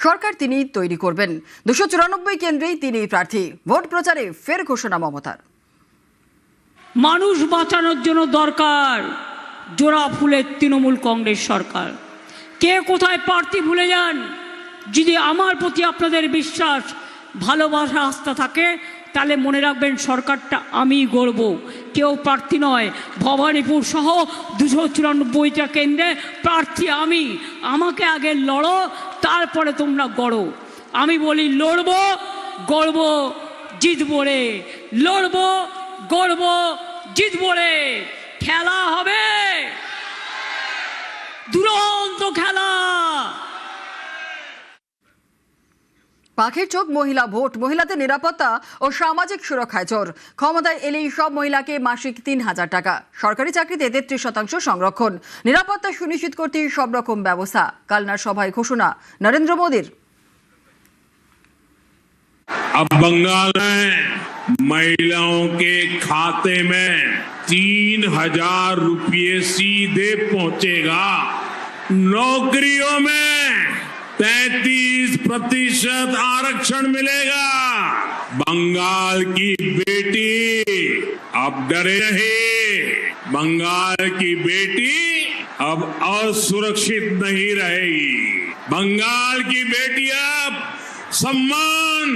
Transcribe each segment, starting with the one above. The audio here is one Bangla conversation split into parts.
সরকার তিনি তৈরি করবেন। 294 কেন্দ্রেই তিনি প্রার্থী। ভোট প্রচারে ফের ঘোষণা মমতার। মানুষ বাঁচানোর জন্য দরকার জোড়া ফুলের তৃণমূল কংগ্রেস সরকার। কে কোথায় প্রার্থী ভুলে যান। যদি আমার প্রতি আপনাদের বিশ্বাস, ভালোবাসা, আস্থা থাকে তাহলে মনে রাখবেন সরকারটা আমি গড়ব, কেউ প্রার্থী নয়। ভবানীপুর সহ 294টা কেন্দ্রে প্রার্থী আমি। আমাকে আগে লড়ো, তারপরে তোমরা গড়ো। আমি বলি লড়বো, গড়বো, জিতবো রে। লড়বো, গড়বো, জিতবো রে। খেলা হবে, দুরন্ত খেলা। পাখির চোখ মহিলা ভোট, মহিলাদের নিরাপত্তা ও সামাজিক সুরক্ষায় জোর। ক্ষমতায় এলেই সব মহিলাকে মাসিক 3000 টাকা, সরকারি চাকরিতে 33% সংরক্ষণ, নিরাপত্তা সুনিশ্চিত করতে সব রকম ব্যবস্থা। কালনার সভায় ঘোষণা নরেন্দ্র মোদীর। अब बंगाल में महिलाओं के खाते में 3000 रुपये सीधे पहुंचेगा। नौकरियों में 33% आरक्षण मिलेगा। बंगाल की बेटी अब डरे नहीं। बंगाल की बेटी अब असुरक्षित नहीं रहेगी। बंगाल की बेटी अब सम्मान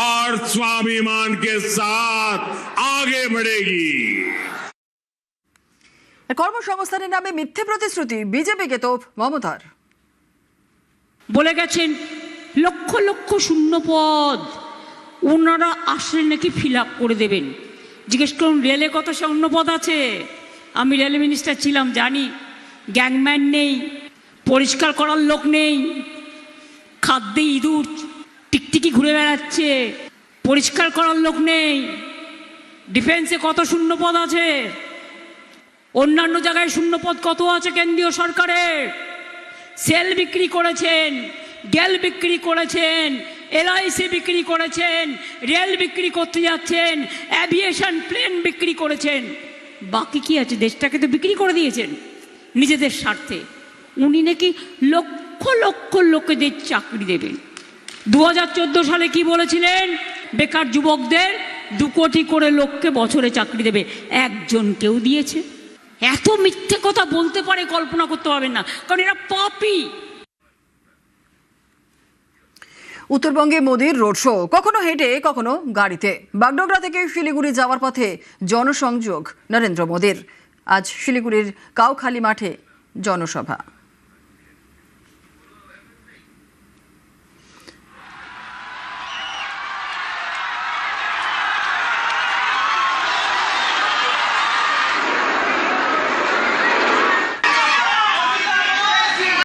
और स्वाभिमान के साथ आगे बढ़ेगी। কর্মসংস্থানের নামে মিথ্যে প্রতিশ্রুতি, বিজেপিকে তোপ মমতার। বলে গেছেন লক্ষ লক্ষ শূন্য পদ ওনারা আসলে নাকি ফিল আপ করে দেবেন। জিজ্ঞেস করুন রেলে কত শূন্য পদ আছে। আমি রেল মিনিস্টার ছিলাম, জানি। গ্যাংম্যান নেই, পরিষ্কার করার লোক নেই, খাদ্যে ইঁদুর টিকটিকি ঘুরে বেড়াচ্ছে, পরিষ্কার করার লোক নেই। ডিফেন্সে কত শূন্য পদ আছে, অন্যান্য জায়গায় শূন্য পদ কত আছে কেন্দ্রীয় সরকারের। সেল বিক্রি করেছেন, গ্যাল বিক্রি করেছেন, এলআইসি বিক্রি করেছেন, রেল বিক্রি করতে যাচ্ছেন, অ্যাভিয়েশন প্লেন বিক্রি করেছেন। বাকি কি আছে? দেশটাকে তো বিক্রি করে দিয়েছেন নিজেদের স্বার্থে। উনি নাকি লক্ষ লক্ষ লোকেদের চাকরি দেবেন। 2014 সালে কি বলেছিলেন? বেকার যুবকদের 2 কোটি করে লোককে বছরে চাকরি দেবে। একজনকেও দিয়েছে? এত মিথ্যে কথা বলতে পারে কল্পনা করতে পারবেন না, কারণ এরা পাপী। উত্তরবঙ্গে মোদীর রোড শো, কখনো হেঁটে কখনো গাড়িতে। বাগডোগরা থেকে শিলিগুড়ি যাওয়ার পথে জনসংযোগ নরেন্দ্র মোদীর। আজ শিলিগুড়ির কাউখালী মাঠে জনসভা।